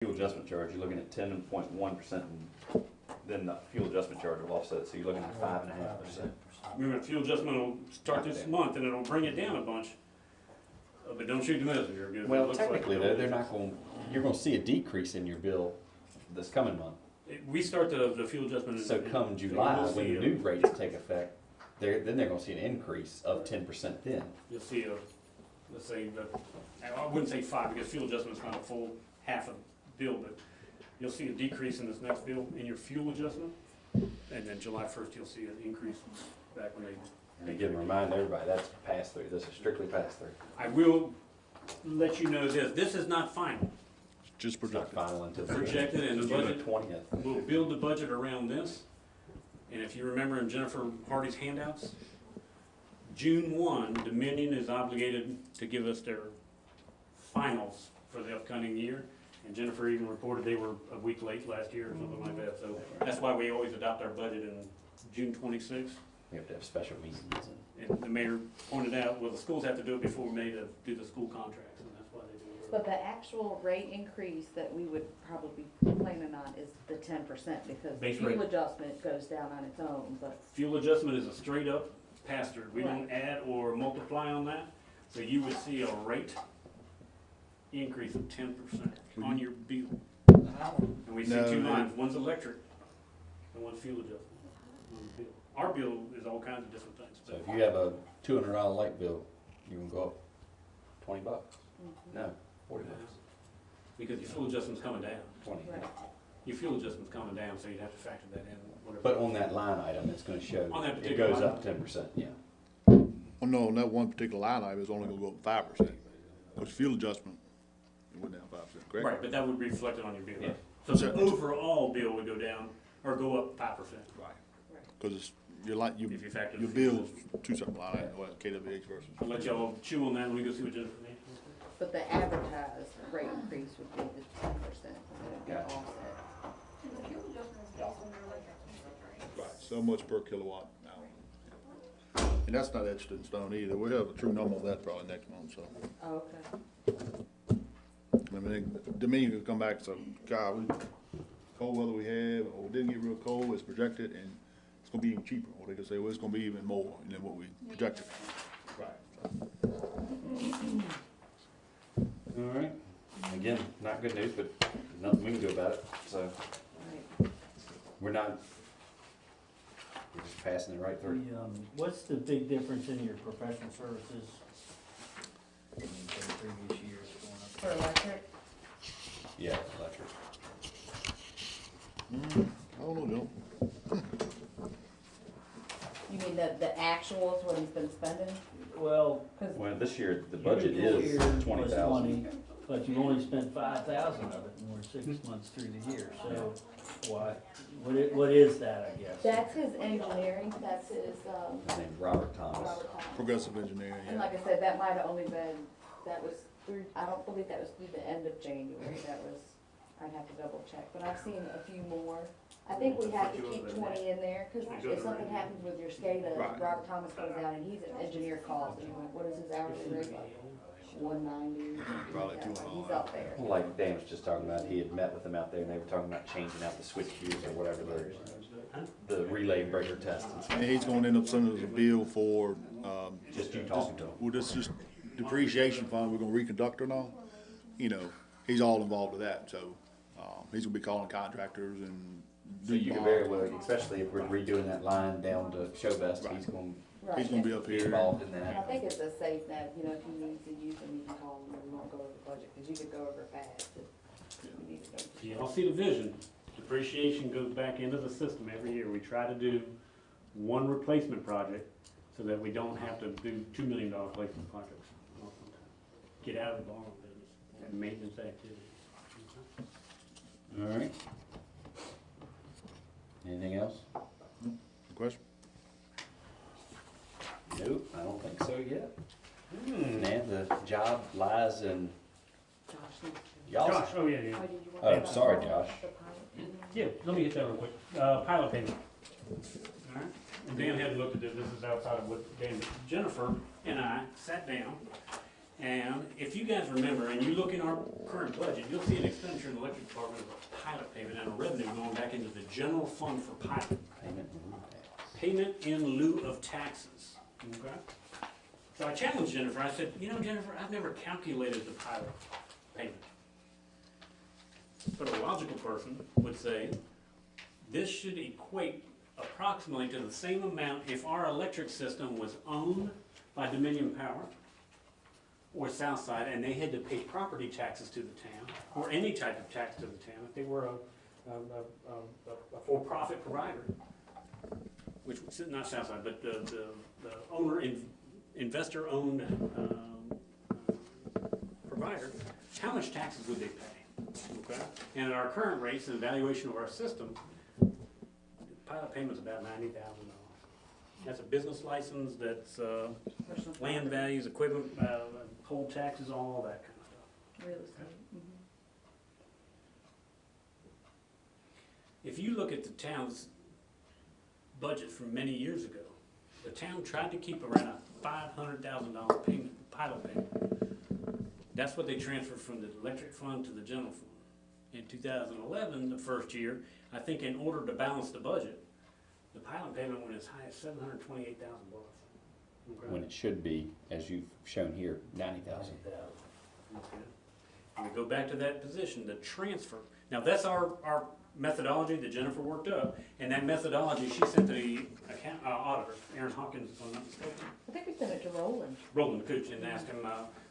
fuel adjustment charge, you're looking at 10.1%, and then the fuel adjustment charge will offset, so you're looking at 5.5%. Remember, fuel adjustment will start this month and it'll bring it down a bunch. But don't shoot the messenger. Because it Well, looks technically like though, they're not going, you're going to see a decrease in your bill this coming month. We start the fuel adjustment. So come July, when the new rates take effect, then they're going to see an increase of 10% then. You'll see let's say, I wouldn't say 5 because fuel adjustment is not a full half of the bill, but you'll see a decrease in this next bill in your fuel adjustment. And then July 1st, you'll see an increase back when they. And again, remind everybody, that's pass through. This is strictly pass through. I will let you know this is not final. Just It's not projected. final until Projected and the June budget. 20th. We'll build the budget around this. And if you remember in Jennifer Hardy's handouts, June 1, Dominion is obligated to give us their finals for the upcoming year. And Jennifer even reported they were a week late last year or something like that. So that's why we always adopt our budget in June 26th. We have to have special meetings. And the mayor pointed out, well, the schools have to do it before May to do the school contracts, and that's why they do it. But the actual rate increase that we would probably be planning on is the 10% because the Base fuel rate. adjustment goes down on its own, but. Fuel adjustment is a straight up pass-through. We don't Right. add or multiply on that. So you would see a rate increase of 10% on your bill. And we see No, two no. lines, one's electric and one's fuel adjustment on the bill. Our bill is all kinds of different things. So if you have a $200 light bill, you can go up $20. No, $40. Because your fuel adjustment's coming down. 20. Right. Your fuel adjustment's coming down, so you'd have to factor that in, whatever. But on that line item, it's going to show On that it particular goes line? up 10%. Yeah. Well, no, on that one particular line item, it's only gonna go up 5%. Because fuel adjustment, it went down 5%, correct? Right, but that would be reflected on your bill. Yeah. So the overall bill would go down, or go up 5%. Right. Because it's, your light, If you factor your the fuel bill's two separate line items, well, KWH versus. I'll let y'all chew on that when we go see what Jennifer needs. But the advertised rate increase would be the 10%, and then it'd be Gotcha. offset. Right, so much per kilowatt now. And that's not etched in stone either. We'll have a true number of that probably next month, so. Oh, okay. I mean, Dominion could come back and say, God, cold weather we have, or it didn't get real cold, it's projected, and it's gonna be even cheaper. Or they could say, well, it's gonna be even more than what we projected. Right. All right. Again, not good news, but nothing we can do about it. So Right. we're just passing it right through. What's the big difference in your professional services? I mean, from previous years going up? For electric, Yeah, electric. I don't know, Joe. you mean the actuals, what he's been spending? Well, Cause Well, this year the your budget full is year was 20,000. 20, but you've only spent 5,000 of it, and we're 6 months through the year, so what is that, I guess? that's his engineering, that's his, His name's Robert Thomas. Robert Thomas. Progressive engineering, And yeah. like I said, that might have only been, that was through, I don't believe that was through the end of January, that was, I'd have to double check, but I've seen a few more. I think we have to keep 20 in there, cause if something happens with your SCADA, Right. Robert Thomas goes out and he's an engineer calls, and he went, what is his hourly rate? 190, Probably yeah, 200. he's up there. Like Dan was just talking about, he had met with them out there and they were talking about changing out the switch gears or whatever, the relay breaker test and stuff. And he's gonna end up sending us a bill for, Just you talking to him. well, this is depreciation fund, we're gonna reconduct or not. You know, he's all involved with that, so, he's gonna be calling contractors and. So you could very well, especially if we're redoing that line down to Show Best, Right. he's going Right. He's gonna be up to be here. involved in And I that. think it's a safe net, you know, if you need to use them, you can call them, and you won't go over the budget, cause you could go over fast if you need to go. Y'all see the vision. Depreciation goes back into the system every year. We try to do one replacement project so that we don't have to do $2 million replacement projects. Get out of the borrowing business and maintenance activity. All right. Anything else? Question? Nope, I don't think so yet. And the job lies in Josh needs to. y'all's. Josh, oh yeah, yeah. Oh, did you want Oh, to- sorry, Josh. the pilot? Yeah, let me hit that real quick. Pilot payment. All right. And Dan had looked at this. This is outside of what Dan, Jennifer and I sat down And if you guys remember, and you look in our current budget, you'll see an expenditure in the electric department of a pilot payment and a revenue going back into the general fund for pilot. Payment in lieu of taxes, okay? So I challenged Jennifer, I said, you know, Jennifer, I've never calculated the pilot payment. But a logical person would say, this should equate approximately to the same amount if our electric system was owned by Dominion Power or Southside, and they had to pay property taxes to the town, or any type of tax to the town, if they were a for-profit provider, which was not Southside, but the owner, investor-owned provider, how much taxes would they pay? Okay? And at our current rates and evaluation of our system, pilot payment's about $90,000. That's a business license, that's land values, equipment, poll taxes, all that kind of stuff. Real estate. If you look at the town's budget from many years ago, the town tried to keep around a $500,000 payment, pilot payment. That's what they transferred from the electric fund to the general fund. In 2011, the first year, I think in order to balance the budget, the pilot payment went as high as $728,000. When it should be, as you've shown here, 90,000. Okay. And we go back to that position, the transfer. Now, that's our methodology that Jennifer worked up, and that methodology she sent to the auditor, Aaron Hawkins, if I'm not mistaken. I think we sent it to Roland. Roland Cooch, and asked him,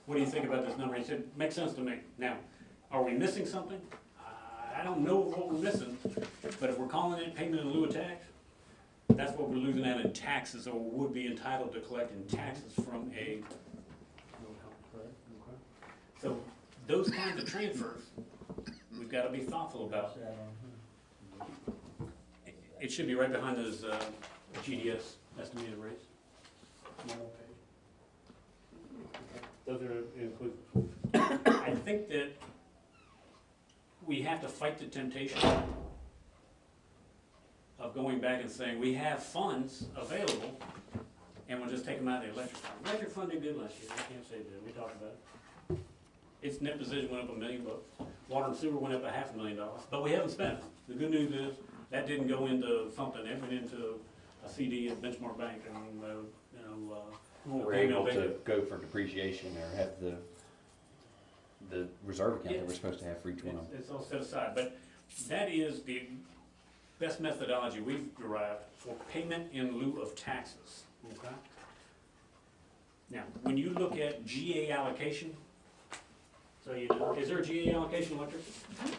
what do you think about this number? He said, makes sense to me. Now, are we missing something? I don't know what we're missing, but if we're calling it payment in lieu of tax, that's what we're losing out in taxes, or would be entitled to collect in taxes from a. So those kinds of transfers, we've got to be thoughtful about. It should be right behind those GDS estimated rates. Those are included. I think that we have to fight the temptation of going back and saying, we have funds available, and we'll just take them out of the electric fund. Electric fund did good last year, I can't say it did, we talked about it. Its net position went up $1 million. Water and sewer went up $500,000, but we haven't spent it. The good news is, that didn't go into something, it went into a CD at Benchmark Bank, and, We're able to go for depreciation or have the reserve account that we're supposed to have for each one of them. It's all set aside, but that is the best methodology we've derived for payment in lieu of taxes, okay? Now, when you look at GA allocation, so is there a GA allocation electric?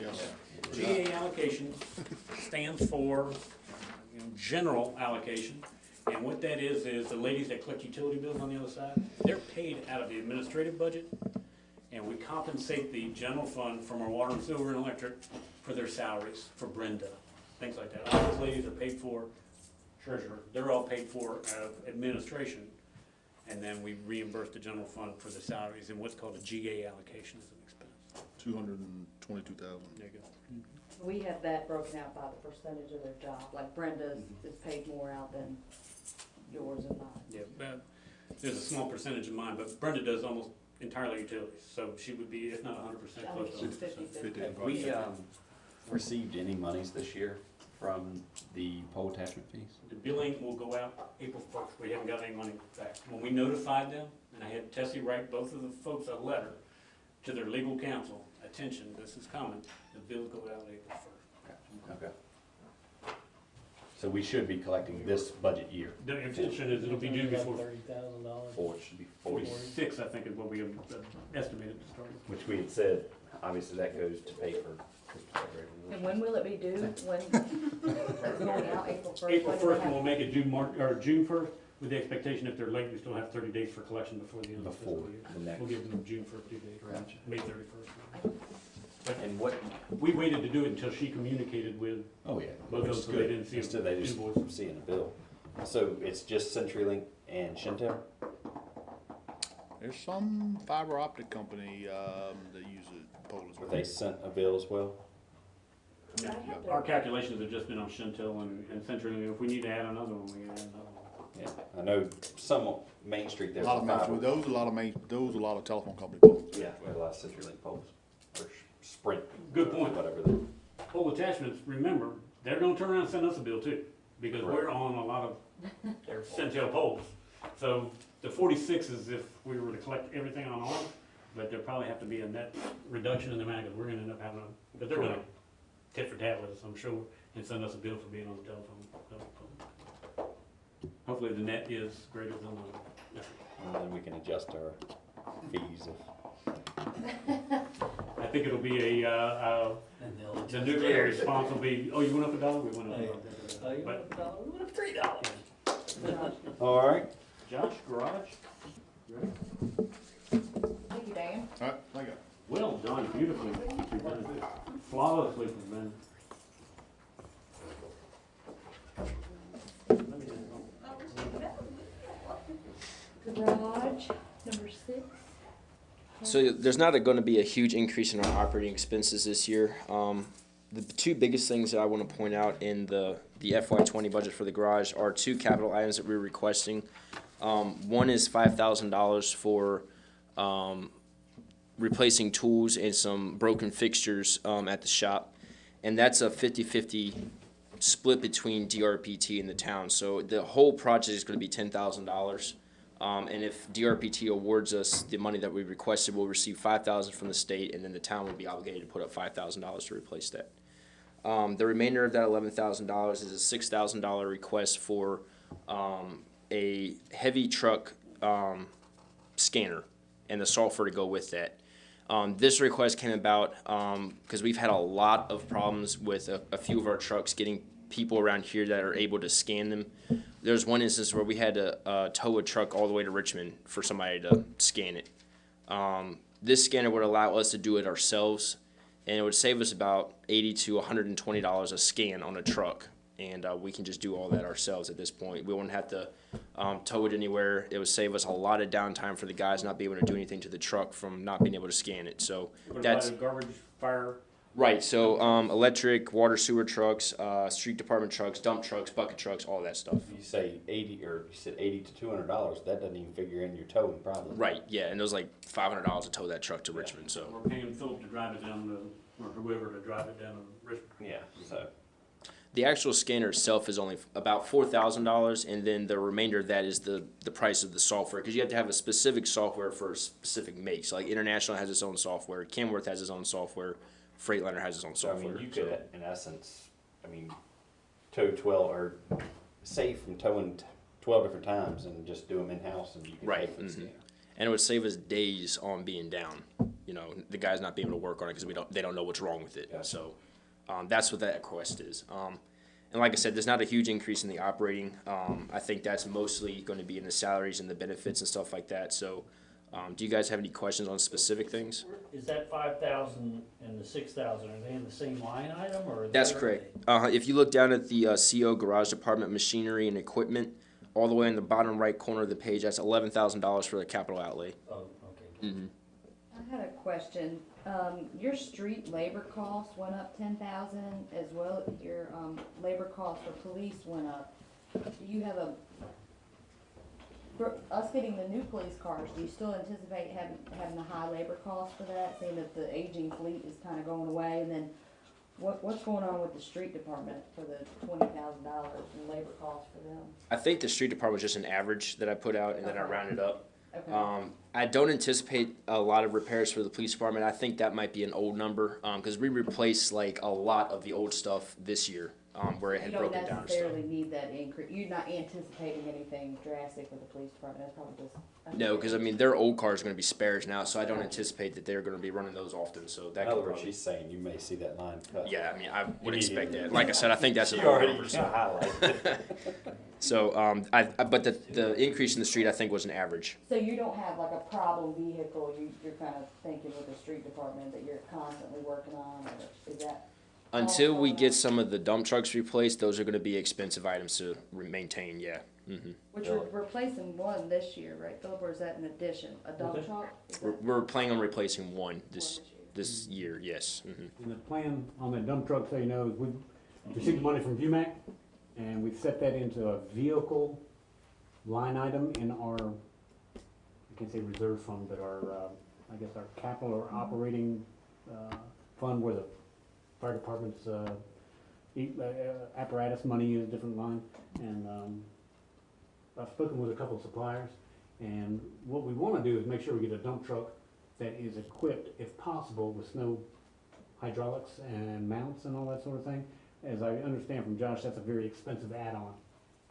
Yes. GA allocation stands for general allocation, and what that is the ladies that collect utility bills on the other side, they're paid out of the administrative budget, and we compensate the general fund from our water and sewer and electric for their salaries, for Brenda, things like that. All those ladies are paid for, treasurer, they're all paid for out of administration, and then we reimburse the general fund for the salaries in what's called a GA allocation as an expense. 222,000. There you go. We have that broken out by the percentage of their job, like Brenda's is paid more out than yours and mine. Yeah, there's a small percentage of mine, but Brenda does almost entirely utilities, so she would be, if not 100%, I close think to she's 50/50. Have we received any monies this year from the pole attachment fees? The billing will go out April 1st. We haven't got any money back. When we notified them, and I had Tessie write both of the folks a letter to their legal counsel, attention, this is coming, the bills go out April 1st. Okay. So we should be collecting this budget year. The intention is it'll be due before $30,000. Or it should be 40, 46, I think is what we have estimated to start with. which we had said, obviously that goes to pay for. And when will it be due? When, it's going out April 1st? April When do we 1st, and we'll have- make it June 1st, with the expectation if they're late, we still have 30 days for collection before the end of the Before fiscal year. the next. We'll give them June 1st due date, Gotcha. May 31st. And what, We waited to do it until she communicated with oh yeah. both of them, Which is so they good. didn't see Instead they just invoice. see in the bill. So it's just CenturyLink and Shentel? There's some fiber optic company, that uses pole as Were well. they sent a bill as well? I have to- Our calculations have just been on Shentel and CenturyLink. If we need to add another one, we can add another one. Yeah, I know some on Main Street, A there's lot a of main, fiber. those a lot of telephone company poles. Yeah, we have a lot of CenturyLink poles, or Sprint. Good point. Whatever the, Pole attachments, remember, they're gonna turn around and send us a bill too, because Right. we're on a lot of Centel poles. So the 46s, if we were to collect everything on ours, but there probably have to be a net reduction in the amount, because we're gonna end up having, because they're gonna tit for tat with us, I'm sure, and send us a bill for being on the telephone. Hopefully the net is greater than the, and then we can adjust our fees if. I think it'll be the nuclear response will be, oh, you went up $1? We went up $1. Oh, you But- went up $1, we went up $3. All right. Josh, garage? Thank you, Dan. All right, thank you. Well done, beautifully presented, flawlessly presented. Garage, number 6. So there's not going to be a huge increase in our operating expenses this year. The two biggest things that I want to point out in the FY20 budget for the garage are two capital items that we're requesting. One is $5,000 for replacing tools and some broken fixtures at the shop, and that's a 50-50 split between DRPT and the town. So the whole project is going to be $10,000. And if DRPT awards us the money that we requested, we'll receive $5,000 from the state, and then the town will be obligated to put up $5,000 to replace that. The remainder of that $11,000 is a $6,000 request for a heavy truck scanner and the software to go with that. This request came about because we've had a lot of problems with a few of our trucks getting people around here that are able to scan them. There's one instance where we had to tow a truck all the way to Richmond for somebody to scan it. This scanner would allow us to do it ourselves, and it would save us about $80 to $120 a scan on a truck. And we can just do all that ourselves at this point. We won't have to tow it anywhere. It would save us a lot of downtime for the guys not being able to do anything to the truck from not being able to scan it. So What that's about a garbage, fire? right. So electric, water, sewer trucks, street department trucks, dump trucks, bucket trucks, all that stuff. You say 80, or you said $80 to $200, that doesn't even figure in your towing probably. Right. Yeah, and it was like $500 to tow that truck to Richmond. So. We're paying Philip to drive it down to, or whoever to drive it down to Richmond. Yeah, so. The actual scanner itself is only about $4,000, and then the remainder of that is the price of the software, because you have to have a specific software for a specific make. So like International has its own software, Kenworth has its own software, Freightliner has its own So, I software. mean, you could, in essence, tow 12, or save from towing 12 different times and just do them in-house, and you can pay Right, for the mhm. scanner. And it would save us days on being down. You know, the guys not being able to work on it because they don't know what's wrong with it. Gotcha. So that's what that request is. And like I said, there's not a huge increase in the operating. I think that's mostly going to be in the salaries and the benefits and stuff like that. So do you guys have any questions on specific things? Is that 5,000 and the 6,000, are they in the same line item, or? That's correct. If you look down at the CO Garage Department Machinery and Equipment, all the way in the bottom right corner of the page, that's $11,000 for the capital outlay. Oh, okay. I had a question. Your street labor costs went up 10,000, as well as your labor costs for police went up. Do you have for us getting the new police cars, do you still anticipate having a high labor cost for that, seeing that the aging fleet is kind of going away? And then what's going on with the street department for the $20,000 in labor costs for them? I think the street department was just an average that I put out and then I rounded up. Okay. I don't anticipate a lot of repairs for the police department. I think that might be an old number because we replaced like a lot of the old stuff this year where it had broken You down don't and stuff. necessarily need that increase. You're not anticipating anything drastic with the police department. That's probably just. No, because I mean their old cars are going to be spares now, so I don't anticipate that they're going to be running those often. So that In could other words, probably, she's saying you may see that line cut. yeah, I mean I would You expect need it. that. Like I said, I think that's an She old already number. highlighted it. So but the increase in the street I think was an average. So you don't have like a problem vehicle you're kind of thinking with the street department that you're constantly working on, or is that? Until we Also, get some of the dump trucks replaced, those are going to be expensive items to maintain. Yeah. Which we're replacing one this year, right, Philip, or is that an addition? A dump Okay. truck? Is We're, that we're planning on replacing one this this year. Yes. And the plan on that dump truck, so you know, is we received the money from VUMAC, and we've set that into a vehicle line item in our, I can't say reserve fund, but our, I guess our capital or operating, fund where the fire department's, apparatus money is a different line. And, I've spoken with a couple of suppliers, and what we wanna do is make sure we get a dump truck that is equipped, if possible, with snow hydraulics and mounts and all that sort of thing. As I understand from Josh, that's a very expensive add-on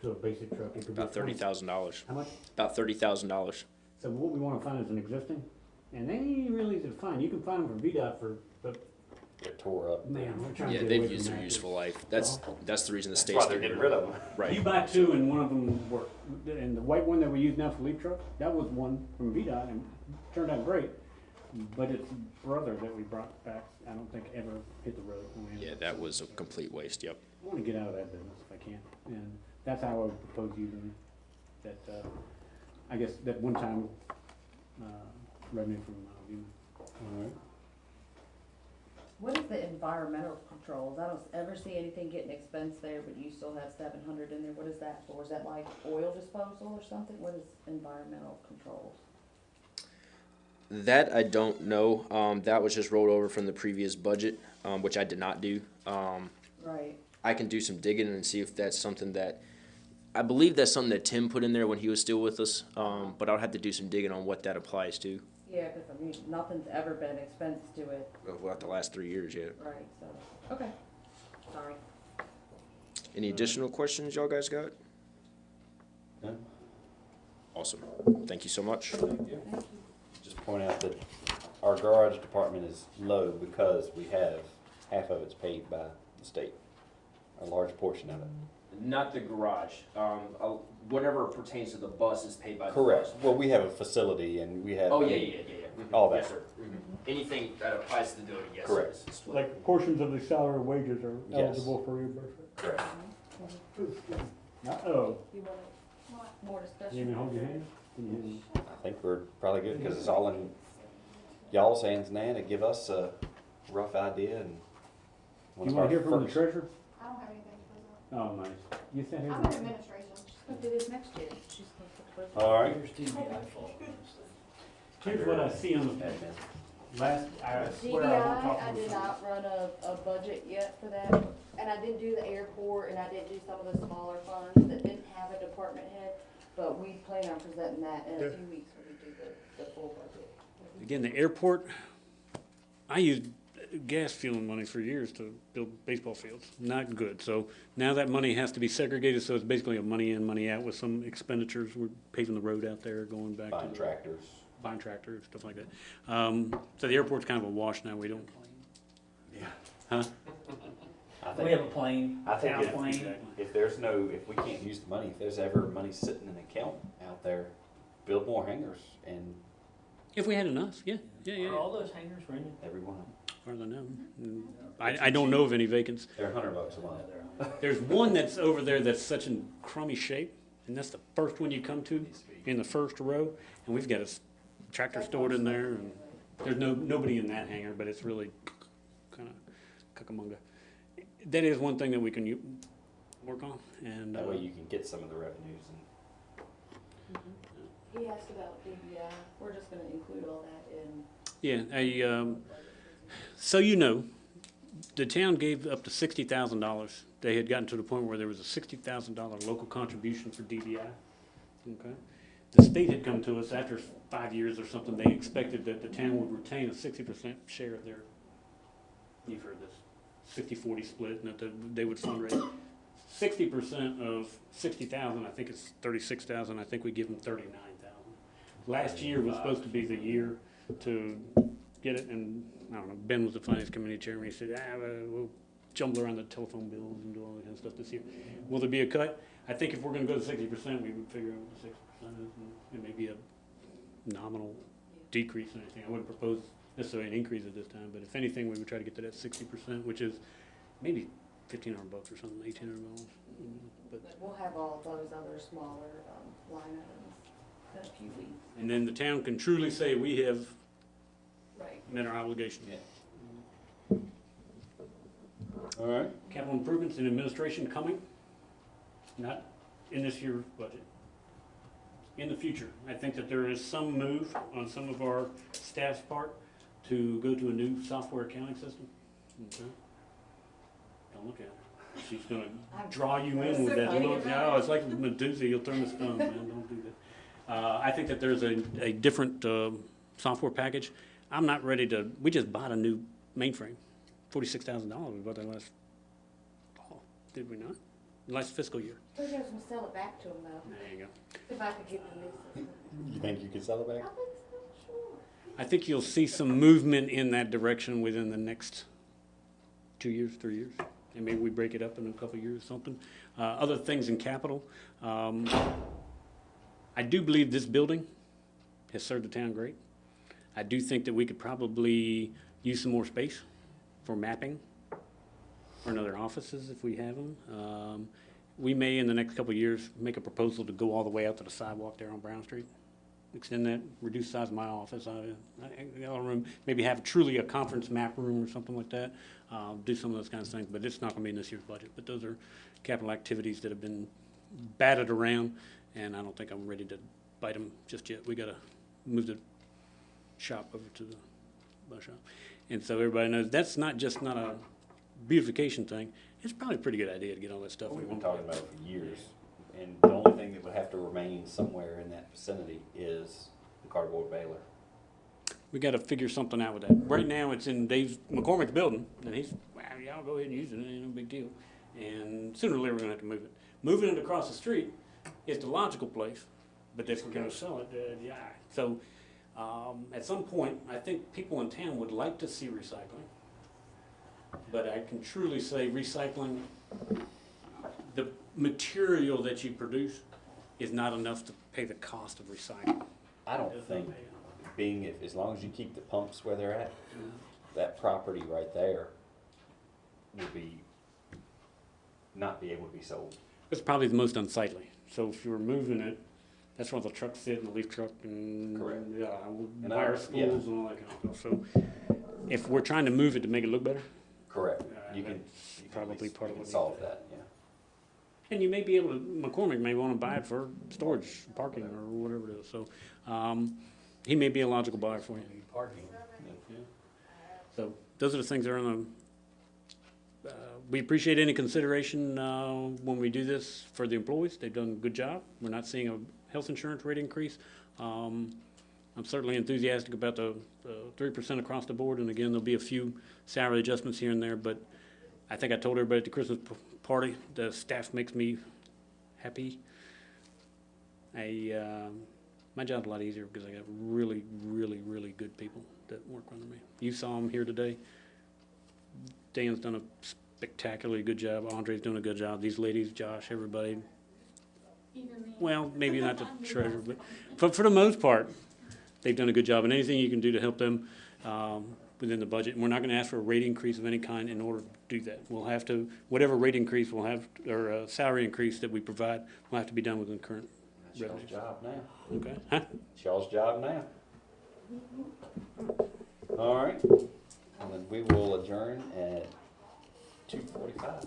to a basic truck. It could be About $30,000. How much? About $30,000. So what we wanna find is an existing, and they ain't real easy to find. You can find them from VDOT but They're tore up. man, we're trying to Yeah, get they've away used from their that. useful life. That's the reason the That's state's why they're getting rid of them. You Right. buy two and one of them work. And the white one that we use now for leaf truck, that was one from VDOT and turned out great. But its brother that we brought back, I don't think ever hit the road. I mean, Yeah, that was a complete waste. Yep. I wanna get out of that business if I can, and that's how I would propose using it. That, I guess that one-time, revenue from, Alright. What is the environmental controls? I don't ever see anything getting expense there, but you still have 700 in there. What is that for? Is that like oil disposal or something? What is environmental controls? That I don't know. That was just rolled over from the previous budget, which I did not do. Right. I can do some digging and see if that's something that I believe that's something that Tim put in there when he was still with us. But I'll have to do some digging on what that applies to. Yeah, because I mean, nothing's ever been expensed to it. About the last 3 years, yeah. Right, so, okay. Sorry. Any additional questions y'all guys got? No? Awesome. Thank you so much. Thank you. Thank you. Just point out that our garage department is low because we have half of it's paid by the state, a large portion of it. Not the garage. Whatever pertains to the bus is paid by Correct. Well, we have a facility and we have. Oh, yeah. All that. Yes, sir. Anything that applies to the building, yes. Correct. It's split. Like portions of the salary and wages are Yes. eligible for reimbursement. Correct. Uh-oh, You want more discussion? you even hold your hand? Can you hear me? I think we're probably good because it's all in y'all's hands now to give us a rough idea and. one You of wanna our hear from the first- treasurer? I don't have anything to Oh, nice. You sat here. I'm in administration. She's gonna do this next year. She's supposed to. All right. Here's TBI fault. Here's what I see on the Admin. last, I swear I won't talk DBI, I to did you. not run a budget yet for that, and I didn't do the airport, and I didn't do some of the smaller funds that didn't have a department head, but we plan on presenting that in a few weeks when we do the full budget. Again, the airport, I used gas fueling money for years to build baseball fields. Not good. So now that money has to be segregated, so it's basically a money in, money out with some expenditures. We're paving the road out there, going back to Buying tractors. buying tractors, stuff like that. So the airport's kind of a wash now. We don't, Yeah. huh? I We have a plane, I think town if- plane. Exactly. if there's no, if we can't use the money, if there's ever money sitting in an account out there, build more hangars and If we had enough, yeah. Are all those hangars rented? every one of them. Farther now. I don't know of any vacants. They're $100 a month. There's one that's over there that's such in crummy shape, and that's the first one you come to in the first row, and we've got a tractor stored in there, and there's nobody in that hangar, but it's really kind of cucamonga. That is one thing that we can work on, and That way you can get some of the revenues and He asked about DBI. We're just gonna include all that in. yeah, so you know, the town gave up to $60,000. They had gotten to the point where there was a $60,000 local contribution for DBI. Okay, the state had come to us after 5 years or something. They expected that the town would retain a 60% share of their. You've heard this 60-40 split, and that they would fundraise 60% of 60,000. I think it's 36,000. I think we give them 39,000. Last year was supposed to be the year to get it, and I don't know. Ben was the finance committee chairman. He said, we'll jumble around the telephone bills and do all that kind of stuff this year. Will there be a cut? I think if we're going to go to 60%, we would figure out what 60% is, and it may be a nominal decrease in anything. I wouldn't propose necessarily an increase at this time, but if anything, we would try to get to that 60%, which is maybe $1,500 or something, $1,800. But We'll have all those other smaller, line items in a few weeks. and then the town can truly say we have Right. met our obligation. Yeah. All right. Capital improvements in administration coming, not in this year's budget. in the future. I think that there is some move on some of our staff's part to go to a new software accounting system. Okay. Don't look at her. She's gonna draw you in with that look. No, it's like Medusa, you'll turn the stone, man, don't do that. I think that there's a different, software package. I'm not ready to, we just bought a new mainframe, $46,000, we bought that last fall, did we not? Last fiscal year. I was gonna sell it back to them though, There you go. if I could get the leases. You think you could sell it I back? think so, sure. I think you'll see some movement in that direction within the next 2 years, 3 years. And maybe we break it up in a couple of years or something. Other things in capital. I do believe this building has served the town great. I do think that we could probably use some more space for mapping or in other offices if we have them. We may, in the next couple of years, make a proposal to go all the way out to the sidewalk there on Brown Street. Extend that, reduce the size of my office, maybe have truly a conference map room or something like that. Do some of those kinds of things, but it's not gonna be in this year's budget. But those are capital activities that have been batted around, and I don't think I'm ready to bite them just yet. We gotta move the shop over to the bus shop. And so everybody knows, that's not a beautification thing. It's probably a pretty good idea to get all that stuff. We've we been want. talking about it for years, and the only thing that would have to remain somewhere in that vicinity is the cardboard baler. We gotta figure something out with that. Right now, it's in Dave McCormick's building, and he's, well, y'all go ahead and use it, it ain't no big deal. And sooner or later, we're gonna have to move it. Moving it across the street is the logical place, but if we're gonna sell it, yeah. So, at some point, I think people in town would like to see recycling. But I can truly say recycling, the material that you produce is not enough to pay the cost of recycling. I don't think, as long as you keep the pumps where they're at, that property right there would not be able to be sold. It's probably the most unsightly. So if you were moving it, that's where the trucks sit, and the leaf truck, and Correct. yeah, And wire yeah. spools and all that kind of stuff. So if we're trying to move it to make it look better, Correct. You can that's probably part of you what can solve that, yeah. and you may be able to, McCormick may want to buy it for storage, parking, or whatever it is. So he may be a logical buyer for you. Parking. Yeah. So those are the things that are on the, we appreciate any consideration when we do this for the employees. They've done a good job. We're not seeing a health insurance rate increase. I'm certainly enthusiastic about the 3% across the board, and again, there'll be a few salary adjustments here and there, but I think I told everybody at the Christmas party, the staff makes me happy. My job's a lot easier because I got really, really, really good people that work under me. You saw them here today. Dan's done a spectacularly good job. Andre's doing a good job. These ladies, Josh, everybody. Even me. Well, maybe not the treasurer, but for the most part, they've done a good job. And anything you can do to help them within the budget. And we're not going to ask for a rate increase of any kind in order to do that. We'll have to, whatever rate increase we'll have, or salary increase that we provide, will have to be done within current That's y'all's revenues. job now. Okay? Huh? It's y'all's job now. All right. And then we will adjourn at 2:45.